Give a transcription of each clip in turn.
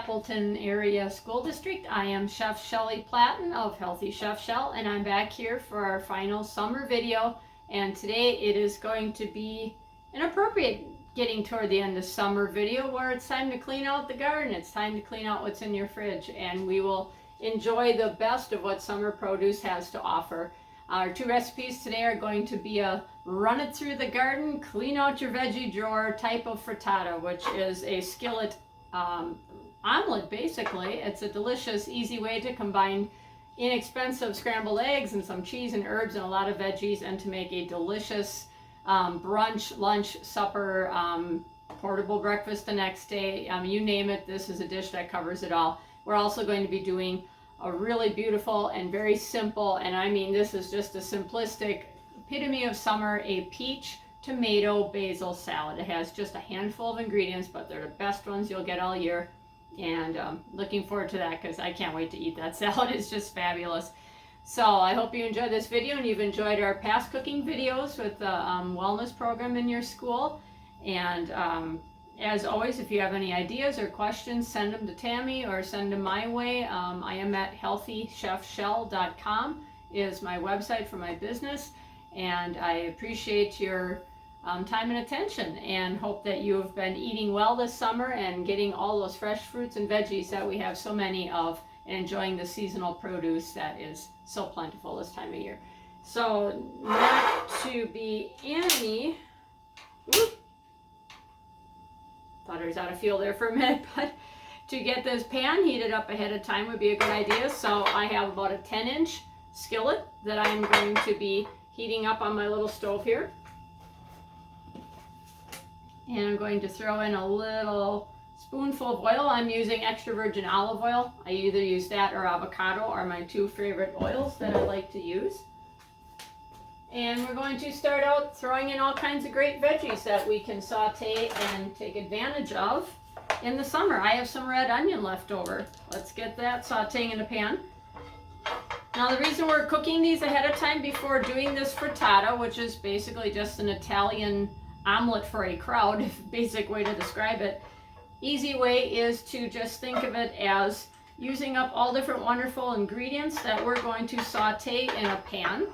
Appleton Area School District. I am Chef Shelly Platten of Healthy Chef Shell, and I'm back here for our final summer video. And today it is going to be an appropriate getting toward the end of summer video where it's time to clean out the garden. It's time to clean out what's in your fridge, and we will enjoy the best of what summer produce has to offer. Our two recipes today are going to be a run it through the garden, clean out your veggie drawer type of frittata, which is a skillet omelet basically. It's a delicious, easy way to combine inexpensive scrambled eggs and some cheese and herbs and a lot of veggies, and to make a delicious brunch, lunch, supper, portable breakfast the next day. You name it, this is a dish that covers it all. We're also going to be doing a really beautiful and very simple, and I mean this is just a simplistic epitome of summer, a peach tomato basil salad. It has just a handful of ingredients, but they're the best ones you'll get all year, and looking forward to that because I can't wait to eat that salad. It's just fabulous. So I hope you enjoyed this video and you've enjoyed our past cooking videos with the wellness program in your school. And as always, if you have any ideas or questions, send them to Tammy or send them my way. I am at healthychefshell.com is my website for my business, and I appreciate your time and attention, and hope that you have been eating well this summer and getting all those fresh fruits and veggies that we have so many of, and enjoying the seasonal produce that is so plentiful this time of year. So not to be any, thought I was out of fuel there for a minute, but to get this pan heated up ahead of time would be a good idea. So I have about a 10-inch skillet that I'm going to be heating up on my little stove here. And I'm going to throw in a little spoonful of oil. I'm using extra virgin olive oil. I either use that or avocado are my two favorite oils that I like to use. And we're going to start out throwing in all kinds of great veggies that we can saute and take advantage of in the summer. I have some red onion left over. Let's get that sauteing in a pan. Now the reason we're cooking these ahead of time before doing this frittata, which is basically just an Italian omelet for a crowd, basic way to describe it, easy way is to just think of it as using up all different wonderful ingredients that we're going to saute in a pan.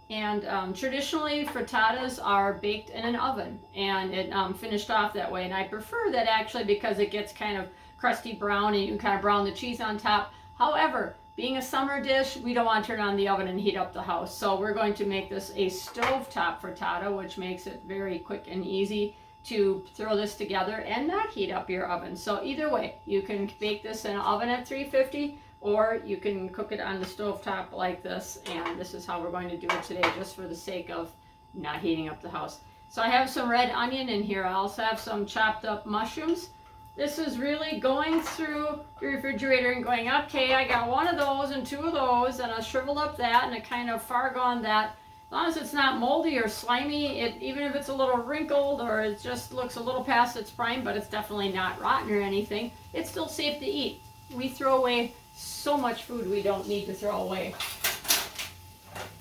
And traditionally frittatas are baked in an oven and it finished off that way, and I prefer that actually because it gets kind of crusty brown and you can kind of brown the cheese on top. However, being a summer dish, we don't want to turn on the oven and heat up the house, so we're going to make this a stovetop frittata, which makes it very quick and easy to throw this together and not heat up your oven. So either way, you can bake this in an oven at 350, or you can cook it on the stovetop like this, and this is how we're going to do it today, just for the sake of not heating up the house. So I have some red onion in here. I also have some chopped up mushrooms. This is really going through your refrigerator and going, okay, I got one of those and two of those, and I shriveled up that, and I kind of far gone that. As long as it's not moldy or slimy, even if it's a little wrinkled or it just looks a little past its prime, but it's definitely not rotten or anything, it's still safe to eat. We throw away so much food we don't need to throw away.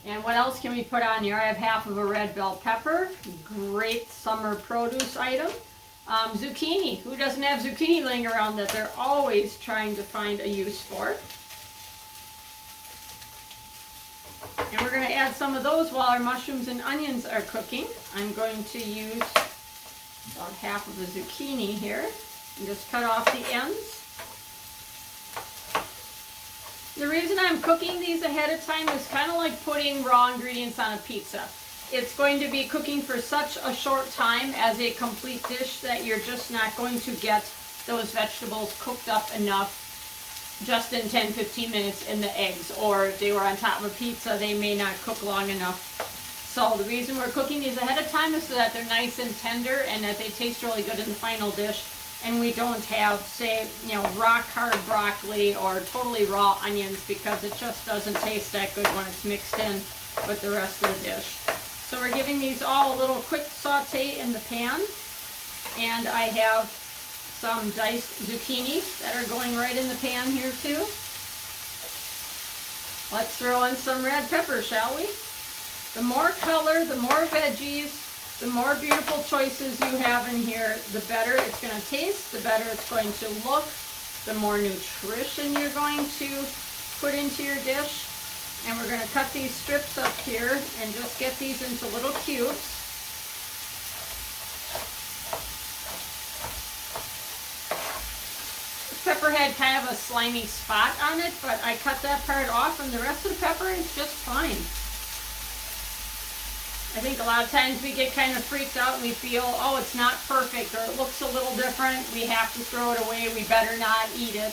And what else can we put on here? I have half of a red bell pepper, great summer produce item. Zucchini, who doesn't have zucchini laying around that they're always trying to find a use for? And we're going to add some of those while our mushrooms and onions are cooking. I'm going to use about half of the zucchini here and just cut off the ends. The reason I'm cooking these ahead of time is kind of like putting raw ingredients on a pizza. It's going to be cooking for such a short time as a complete dish that you're just not going to get those vegetables cooked up enough just in 10-15 minutes in the eggs, or if they were on top of a pizza, they may not cook long enough. So the reason we're cooking these ahead of time is so that they're nice and tender and that they taste really good in the final dish, and we don't have, say, rock hard broccoli or totally raw onions, because it just doesn't taste that good when it's mixed in with the rest of the dish. So we're giving these all a little quick saute in the pan, and I have some diced zucchini that are going right in the pan here too. Let's throw in some red pepper, shall we? The more color, the more veggies, the more beautiful choices you have in here, the better it's going to taste, the better it's going to look, the more nutrition you're going to put into your dish. And we're going to cut these strips up here and just get these into little cubes. The pepper had kind of a slimy spot on it, but I cut that part off and the rest of the pepper is just fine. I think a lot of times we get kind of freaked out and we feel, oh, it's not perfect or it looks a little different. We have to throw it away. We better not eat it.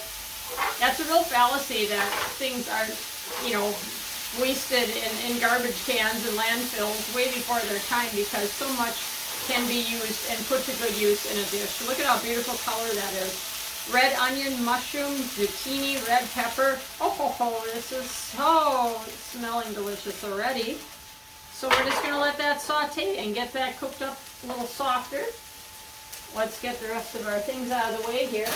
That's a real fallacy that things are, wasted in garbage cans and landfills way before their time, because so much can be used and put to good use in a dish. Look at how beautiful color that is. Red onion, mushroom, zucchini, red pepper. Oh, this is so smelling delicious already. So we're just going to let that saute and get that cooked up a little softer. Let's get the rest of our things out of the way here.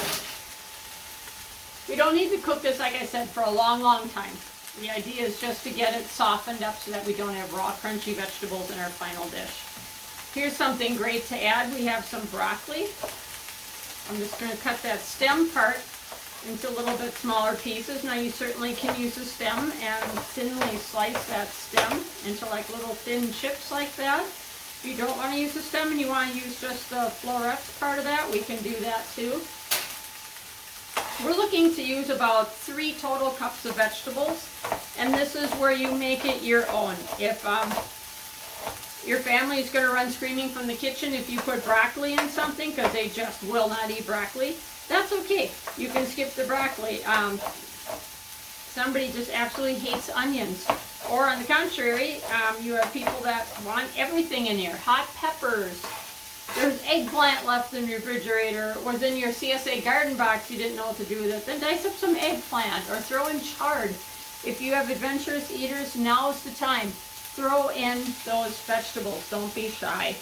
We don't need to cook this, like I said, for a long, long time. The idea is just to get it softened up so that we don't have raw, crunchy vegetables in our final dish. Here's something great to add. We have some broccoli. I'm just going to cut that stem part into a little bit smaller pieces. Now you certainly can use the stem and thinly slice that stem into like little thin chips like that. If you don't want to use the stem and you want to use just the florets part of that, we can do that too. We're looking to use about 3 total cups of vegetables, and this is where you make it your own. If your family is going to run screaming from the kitchen if you put broccoli in something because they just will not eat broccoli, that's okay. You can skip the broccoli. Somebody just absolutely hates onions. Or on the contrary, you have people that want everything in here. Hot peppers. There's eggplant left in the refrigerator. Was in your CSA garden box, you didn't know what to do with it. Then dice up some eggplant or throw in chard. If you have adventurous eaters, now's the time. Throw in those vegetables. Don't be shy.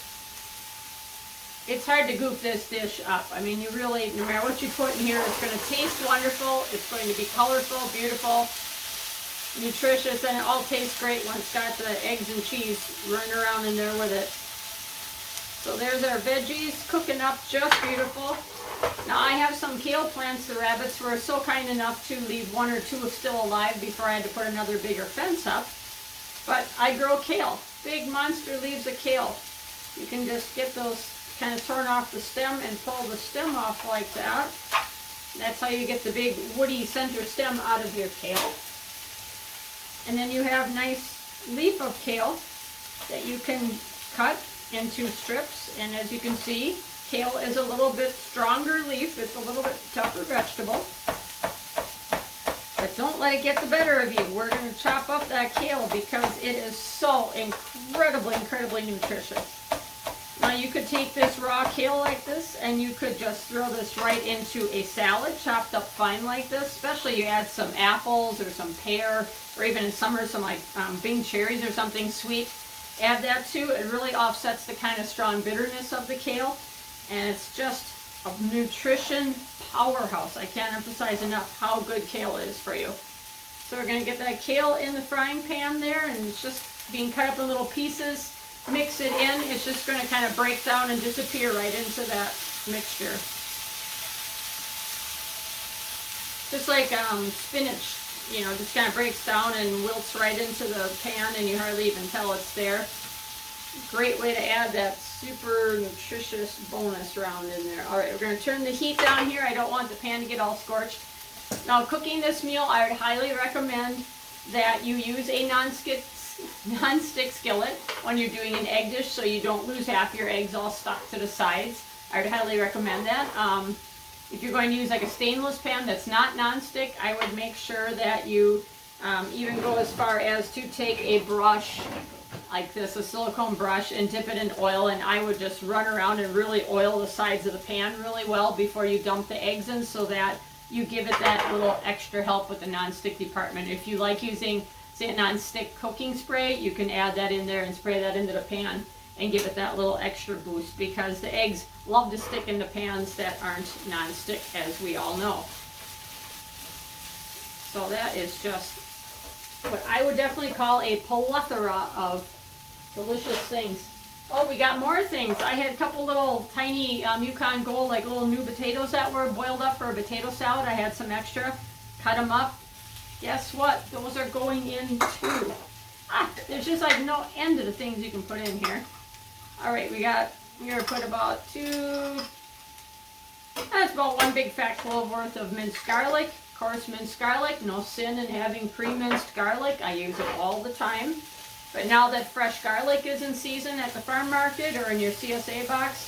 It's hard to goof this dish up. I mean, you really, no matter what you put in here, it's going to taste wonderful. It's going to be colorful, beautiful, nutritious, and it all tastes great when it's got the eggs and cheese running around in there with it. So there's our veggies cooking up just beautiful. Now I have some kale plants. The rabbits were so kind enough to leave 1 or 2 still alive before I had to put another bigger fence up. But I grow kale, big monster leaves of kale. You can just get those kind of torn off the stem and pull the stem off like that. That's how you get the big woody center stem out of your kale. And then you have nice leaf of kale that you can cut into strips. And as you can see, kale is a little bit stronger leaf. It's a little bit tougher vegetable. But don't let it get the better of you. We're going to chop up that kale because it is so incredibly nutritious. Now you could take this raw kale like this and you could just throw this right into a salad chopped up fine like this. Especially you add some apples or some pear, or even in summer some like Bing cherries or something sweet. Add that too. It really offsets the kind of strong bitterness of the kale, and it's just a nutrition powerhouse. I can't emphasize enough how good kale is for you. So we're going to get that kale in the frying pan there, and it's just being cut up in little pieces. Mix it in. It's just going to kind of break down and disappear right into that mixture. Just like spinach, just kind of breaks down and wilts right into the pan and you hardly even tell it's there. Great way to add that super nutritious bonus round in there. Alright, we're going to turn the heat down here. I don't want the pan to get all scorched. Now cooking this meal, I would highly recommend that you use a non-stick skillet when you're doing an egg dish so you don't lose half your eggs all stuck to the sides. I would highly recommend that. If you're going to use like a stainless pan that's not non-stick, I would make sure that you even go as far as to take a brush like this, a silicone brush, and dip it in oil, and I would just run around and really oil the sides of the pan really well before you dump the eggs in so that you give it that little extra help with the non-stick department. If you like using, say, a non-stick cooking spray, you can add that in there and spray that into the pan and give it that little extra boost, because the eggs love to stick into pans that aren't non-stick, as we all know. So that is just what I would definitely call a plethora of delicious things. Oh, we got more things. I had a couple little tiny Yukon Gold, like little new potatoes that were boiled up for a potato salad. I had some extra, cut them up. Guess what? Those are going in too. There's just like no end to the things you can put in here. All right, we're gonna put about that's about 1 big fat clove worth of minced garlic. Of course, minced garlic, no sin in having pre-minced garlic. I use it all the time. But now that fresh garlic is in season at the farm market or in your CSA box,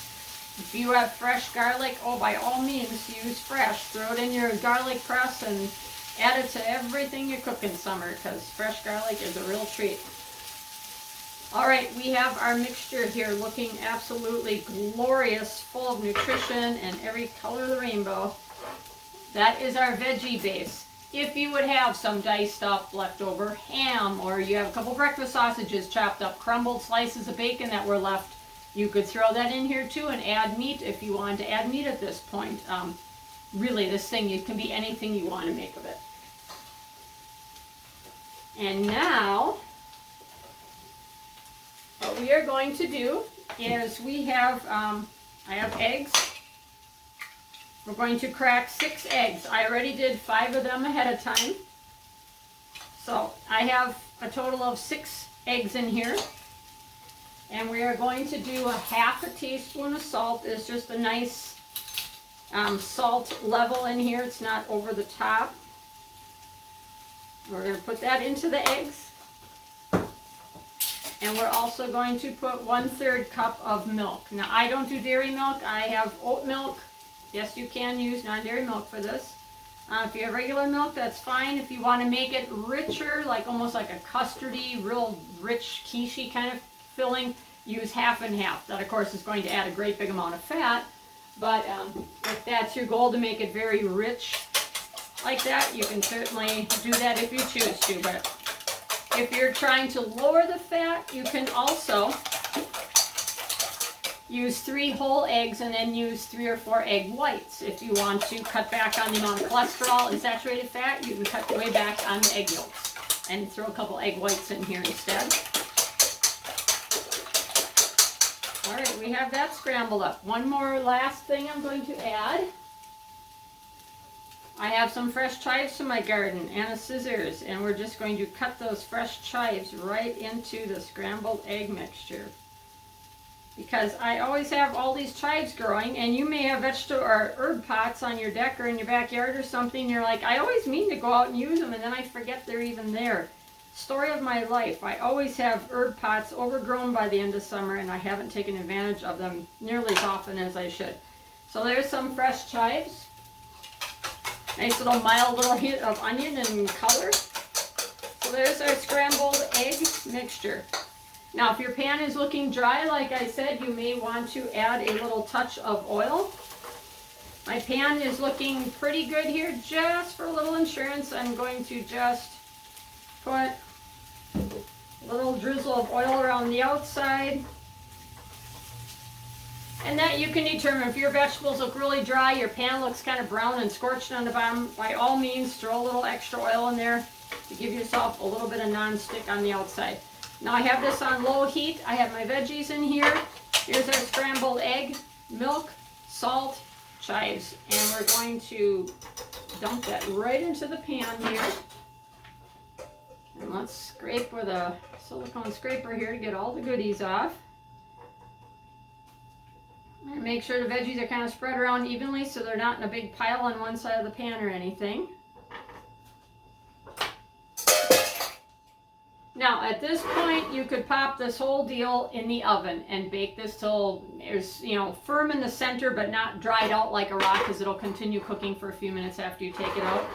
if you have fresh garlic, oh, by all means, use fresh. Throw it in your garlic press and add it to everything you cook in summer, because fresh garlic is a real treat. All right, we have our mixture here looking absolutely glorious, full of nutrition and every color of the rainbow. That is our veggie base. If you would have some diced up leftover ham, or you have a couple breakfast sausages chopped up, crumbled slices of bacon that were left, you could throw that in here too and add meat if you wanted to add meat at this point. Really, this thing, it can be anything you want to make of it. And now, what we are going to do is we have, I have eggs. We're going to crack 6 eggs. I already did 5 of them ahead of time. So I have a total of 6 eggs in here. And we are going to do a 1/2 teaspoon of salt. It's just a nice salt level in here. It's not over the top. We're going to put that into the eggs. And we're also going to put 1/3 cup of milk. Now, I don't do dairy milk. I have oat milk. Yes, you can use non-dairy milk for this. If you have regular milk, that's fine. If you want to make it richer, like almost like a custardy, real rich quiche kind of filling, use 1/2 and 1/2. That, of course, is going to add a great big amount of fat. But if that's your goal, to make it very rich like that, you can certainly do that if you choose to. But if you're trying to lower the fat, you can also use 3 whole eggs and then use 3 or 4 egg whites. If you want to cut back on the amount of cholesterol and saturated fat, you can cut way back on the egg yolks and throw a couple egg whites in here instead. All right, we have that scrambled up. One more last thing I'm going to add. I have some fresh chives from my garden and a scissors, and we're just going to cut those fresh chives right into the scrambled egg mixture. Because I always have all these chives growing, and you may have vegetable or herb pots on your deck or in your backyard or something. You're like, I always mean to go out and use them, and then I forget they're even there. Story of my life. I always have herb pots overgrown by the end of summer, and I haven't taken advantage of them nearly as often as I should. So there's some fresh chives. Nice little mild little hint of onion and color. So there's our scrambled egg mixture. Now, if your pan is looking dry, like I said, you may want to add a little touch of oil. My pan is looking pretty good here. Just for a little insurance, I'm going to just put a little drizzle of oil around the outside. And that you can determine. If your vegetables look really dry, your pan looks kind of brown and scorched on the bottom, by all means, throw a little extra oil in there to give yourself a little bit of non-stick on the outside. Now I have this on low heat. I have my veggies in here. Here's our scrambled egg, milk, salt, chives. And we're going to dump that right into the pan here. And let's scrape with a silicone scraper here to get all the goodies off. And make sure the veggies are kind of spread around evenly so they're not in a big pile on one side of the pan or anything. Now, at this point, you could pop this whole deal in the oven and bake this till it's, firm in the center but not dried out like a rock, because it'll continue cooking for a few minutes after you take it out.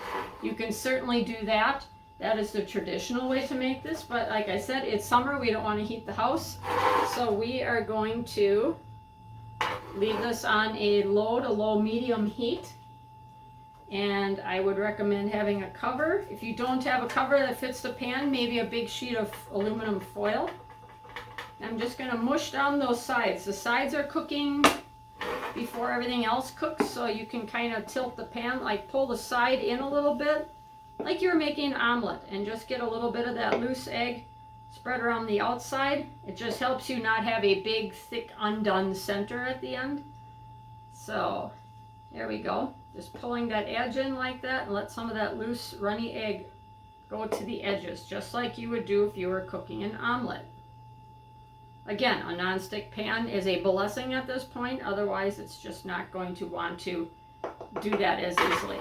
You can certainly do that. That is the traditional way to make this, but like I said, it's summer. We don't want to heat the house. So we are going to leave this on a low to low medium heat. And I would recommend having a cover. If you don't have a cover that fits the pan, maybe a big sheet of aluminum foil. I'm just going to mush down those sides. The sides are cooking before everything else cooks, so you can kind of tilt the pan, like pull the side in a little bit, like you're making an omelet, and just get a little bit of that loose egg spread around the outside. It just helps you not have a big, thick, undone center at the end. So there we go. Just pulling that edge in like that and let some of that loose, runny egg go to the edges, just like you would do if you were cooking an omelet. Again, a nonstick pan is a blessing at this point, otherwise it's just not going to want to do that as easily.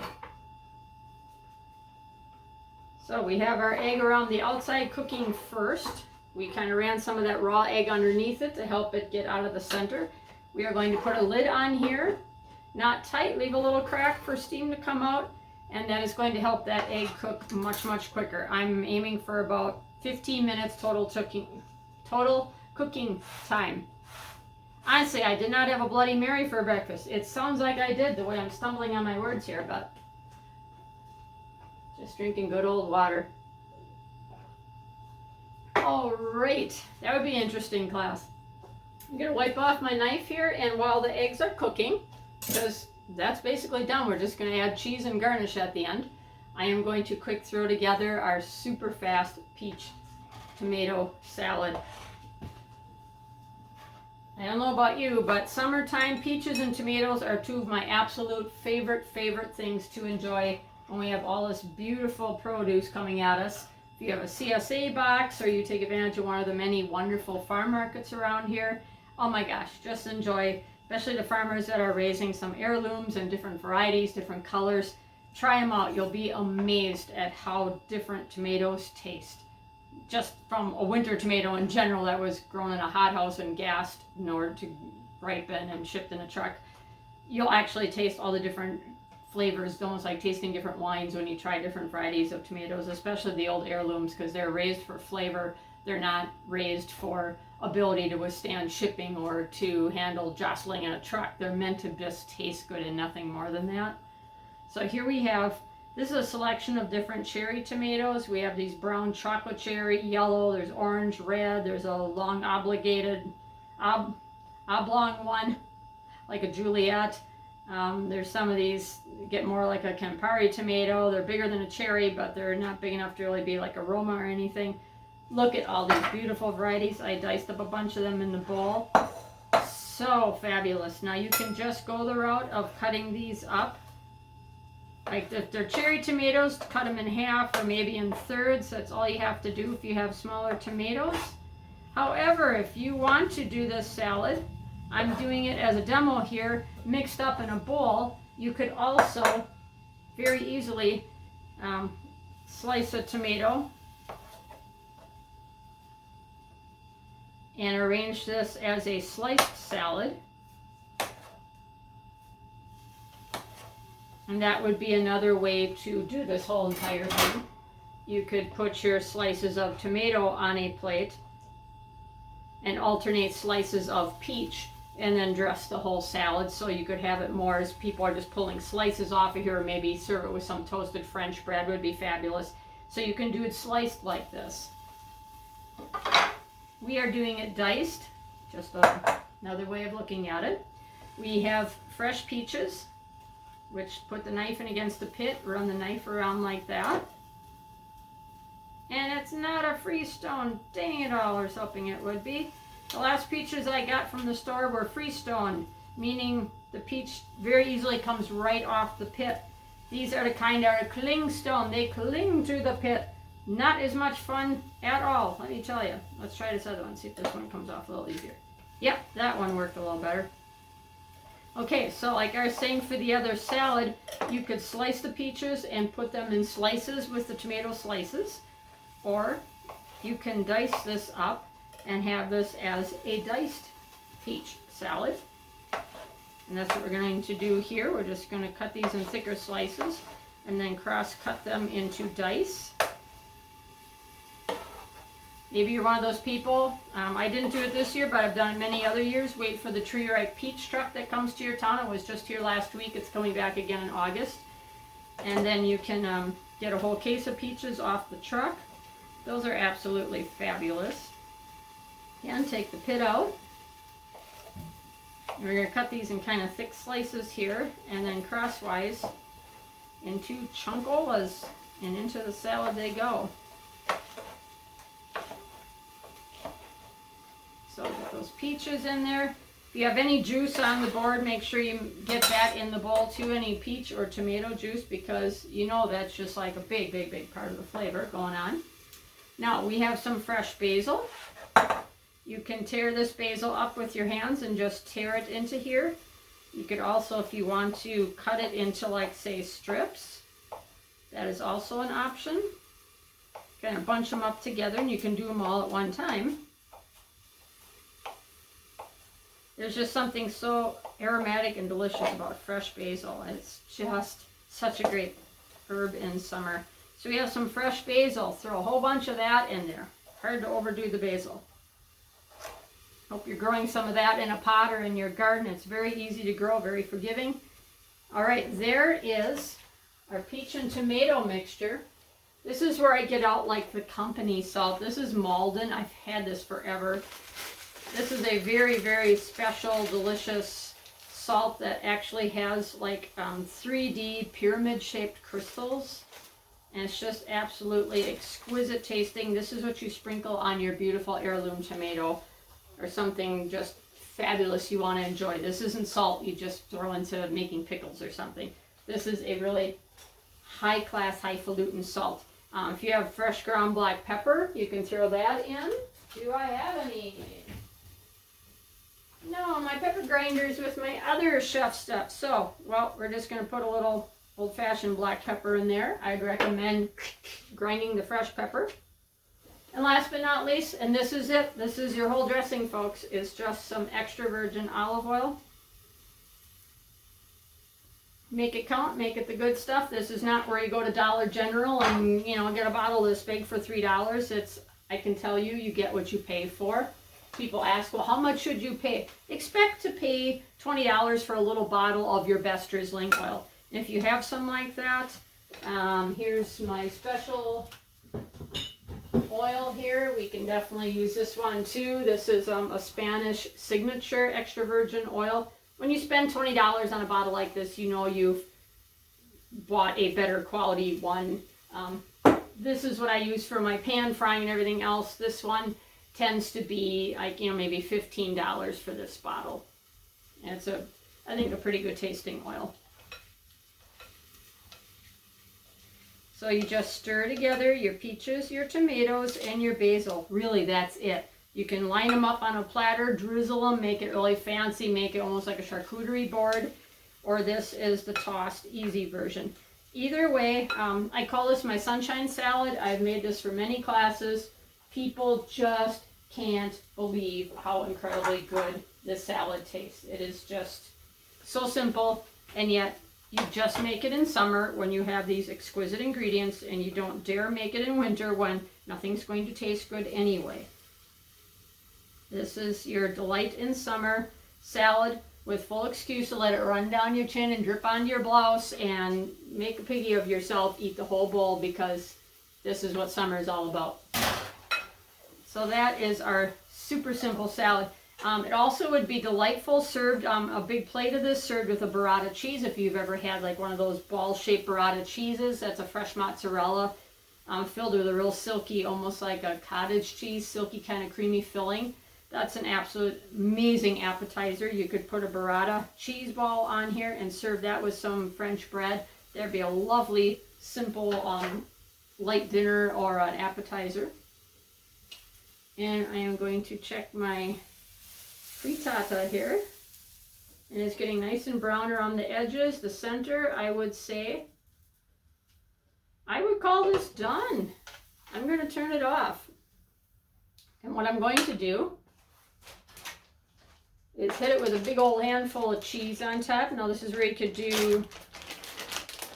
So we have our egg around the outside cooking first. We kind of ran some of that raw egg underneath it to help it get out of the center. We are going to put a lid on here, not tight, leave a little crack for steam to come out, and that is going to help that egg cook much, much quicker. I'm aiming for about 15 minutes total cooking time. Honestly, I did not have a Bloody Mary for breakfast. It sounds like I did the way I'm stumbling on my words here, but just drinking good old water. All right, that would be interesting, class. I'm gonna wipe off my knife here, and while the eggs are cooking, because that's basically done, we're just gonna add cheese and garnish at the end. I am going to quick throw together our super fast peach tomato salad. I don't know about you, but summertime peaches and tomatoes are two of my absolute favorite things to enjoy when we have all this beautiful produce coming at us. If you have a CSA box or you take advantage of one of the many wonderful farm markets around here, oh my gosh, just enjoy, especially the farmers that are raising some heirlooms and different varieties, different colors. Try them out. You'll be amazed at how different tomatoes taste. Just from a winter tomato in general that was grown in a hothouse and gassed in order to ripen and shipped in a truck, you'll actually taste all the different flavors. It's almost like tasting different wines when you try different varieties of tomatoes, especially the old heirlooms, because they're raised for flavor. They're not raised for ability to withstand shipping or to handle jostling in a truck. They're meant to just taste good and nothing more than that. So here we have, this is a selection of different cherry tomatoes. We have these brown chocolate cherry, yellow, there's orange, red, there's a long oblong one, like a Juliet. There's some of these get more like a Campari tomato. They're bigger than a cherry, but they're not big enough to really be like a Roma or anything. Look at all these beautiful varieties. I diced up a bunch of them in the bowl. So fabulous. Now you can just go the route of cutting these up. Like if they're cherry tomatoes, cut them in half or maybe in thirds. That's all you have to do if you have smaller tomatoes. However, if you want to do this salad, I'm doing it as a demo here, mixed up in a bowl. You could also very easily slice a tomato and arrange this as a sliced salad. And that would be another way to do this whole entire thing. You could put your slices of tomato on a plate and alternate slices of peach and then dress the whole salad, so you could have it more as people are just pulling slices off of here, or maybe serve it with some toasted French bread would be fabulous. So you can do it sliced like this. We are doing it diced, just another way of looking at it. We have fresh peaches, which put the knife in against the pit, run the knife around like that. And it's not a freestone, dang it all, or something it would be. The last peaches I got from the store were freestone, meaning the peach very easily comes right off the pit. These are the kind that are clingstone. They cling to the pit. Not as much fun at all, let me tell you. Let's try this other one, see if this one comes off a little easier. Yep, that one worked a little better. Okay, so like I was saying for the other salad, you could slice the peaches and put them in slices with the tomato slices, or you can dice this up and have this as a diced peach salad. And that's what we're going to do here. We're just going to cut these in thicker slices and then cross cut them into dice. Maybe you're one of those people, I didn't do it this year, but I've done it many other years. Wait for the Tree Ripe Peach truck that comes to your town. It was just here last week. It's coming back again in August. And then you can get a whole case of peaches off the truck. Those are absolutely fabulous. Again, take the pit out. And we're going to cut these in kind of thick slices here, and then crosswise into chunkolas, and into the salad they go. those peaches in there. If you have any juice on the board, make sure you get that in the bowl too, any peach or tomato juice, because you know that's just like a big, big, big part of the flavor going on. Now we have some fresh basil. You can tear this basil up with your hands and just tear it into here. You could also, if you want to, cut it into, like, say, strips. That is also an option. Kind of bunch them up together, and you can do them all at one time. There's just something so aromatic and delicious about fresh basil. It's just such a great herb in summer. So we have some fresh basil. Throw a whole bunch of that in there. Hard to overdo the basil. Hope you're growing some of that in a pot or in your garden. It's very easy to grow, very forgiving. All right, there is our peach and tomato mixture. This is where I get out like the company salt. This is Malden. I've had this forever. This is a very, very special, delicious salt that actually has like 3D pyramid-shaped crystals. And it's just absolutely exquisite tasting. This is what you sprinkle on your beautiful heirloom tomato or something just fabulous you want to enjoy. This isn't salt you just throw into making pickles or something. This is a really high-class, highfalutin salt. If you have fresh ground black pepper, you can throw that in. Do I have any? No, my pepper grinder's with my other chef stuff. So, well, we're just going to put a little old-fashioned black pepper in there. I'd recommend grinding the fresh pepper. And last but not least, and this is it, this is your whole dressing, folks, is just some extra virgin olive oil. Make it count, make it the good stuff. This is not where you go to Dollar General and, you know, get a bottle this big for $3. It's, I can tell you, you get what you pay for. People ask, well, how much should you pay? Expect to pay $20 for a little bottle of your best drizzling oil. And if you have some like that, here's my special oil here. We can definitely use this one too. This is a Spanish signature extra virgin oil. When you spend $20 on a bottle like this, you know you've bought a better quality one. This is what I use for my pan frying and everything else. This one tends to be like, you know, maybe $15 for this bottle. And it's I think a pretty good tasting oil. So you just stir together your peaches, your tomatoes, and your basil. Really, that's it. You can line them up on a platter, drizzle them, make it really fancy, make it almost like a charcuterie board, or this is the tossed easy version. Either way, I call this my sunshine salad. I've made this for many classes. People just can't believe how incredibly good this salad tastes. It is just so simple, and yet you just make it in summer when you have these exquisite ingredients, and you don't dare make it in winter when nothing's going to taste good anyway. This is your delight in summer salad with full excuse to let it run down your chin and drip onto your blouse and make a piggy of yourself, eat the whole bowl, because this is what summer is all about. So that is our super simple salad. It also would be delightful served, a big plate of this served with a burrata cheese. If you've ever had like one of those ball-shaped burrata cheeses, that's a fresh mozzarella filled with a real silky, almost like a cottage cheese, silky kind of creamy filling. That's an absolute amazing appetizer. You could put a burrata cheese ball on here and serve that with some French bread. There'd be a lovely, simple, light dinner or an appetizer. And I am going to check my frittata here, and it's getting nice and brown around the edges. The center, I would say, I would call this done. I'm going to turn it off, and what I'm going to do is hit it with a big old handful of cheese on top. Now this is where you could do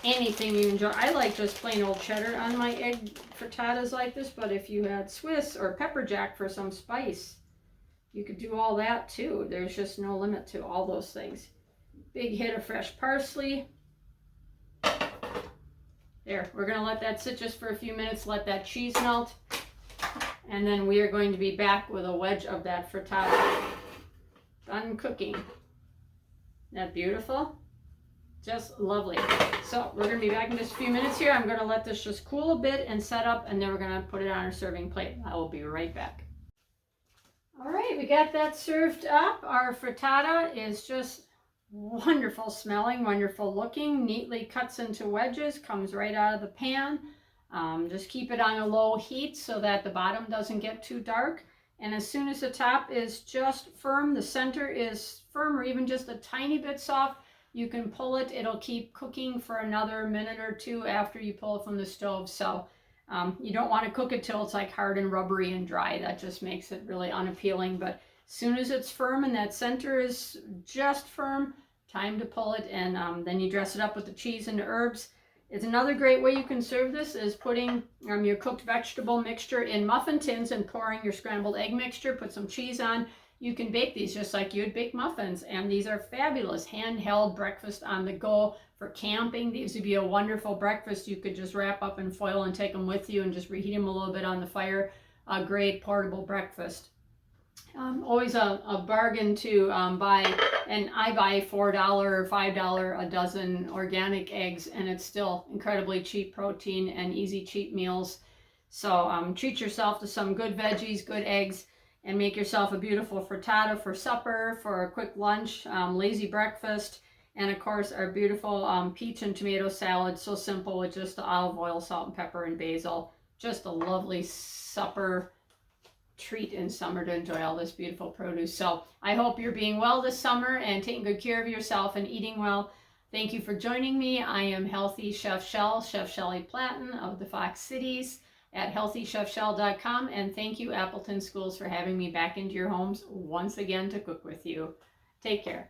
anything you enjoy. I like just plain old cheddar on my egg frittatas like this, but if you had Swiss or pepper jack for some spice, you could do all that too. There's just no limit to all those things. Big hit of fresh parsley. There, we're going to let that sit just for a few minutes, let that cheese melt, and then we are going to be back with a wedge of that frittata. Done cooking. Isn't that beautiful? Just lovely. So we're going to be back in just a few minutes here. I'm going to let this just cool a bit and set up, and then we're going to put it on our serving plate. I will be right back. All right, we got that served up. Our frittata is just wonderful smelling, wonderful looking, neatly cuts into wedges, comes right out of the pan. Just keep it on a low heat so that the bottom doesn't get too dark. And as soon as the top is just firm, the center is firm or even just a tiny bit soft, you can pull it. It'll keep cooking for another minute or two after you pull it from the stove. So you don't want to cook it till it's like hard and rubbery and dry. That just makes it really unappealing. But as soon as it's firm and that center is just firm, time to pull it. And then you dress it up with the cheese and the herbs. It's another great way you can serve this is putting your cooked vegetable mixture in muffin tins and pouring your scrambled egg mixture, put some cheese on. You can bake these just like you'd bake muffins, and these are fabulous handheld breakfast on the go for camping. These would be a wonderful breakfast. You could just wrap up in foil and take them with you and just reheat them a little bit on the fire. A great portable breakfast. Always a bargain to buy, and I buy $4 or $5 a dozen organic eggs, and it's still incredibly cheap protein and easy cheap meals. So treat yourself to some good veggies, good eggs, and make yourself a beautiful frittata for supper, for a quick lunch, lazy breakfast, and of course our beautiful peach and tomato salad, so simple with just the olive oil, salt and pepper, and basil. Just a lovely supper treat in summer to enjoy all this beautiful produce. So I hope you're being well this summer and taking good care of yourself and eating well. Thank you for joining me. I am Healthy Chef Shell, Chef Shelly Platten of the Fox Cities at healthychefshell.com. And thank you, Appleton Schools, for having me back into your homes once again to cook with you. Take care.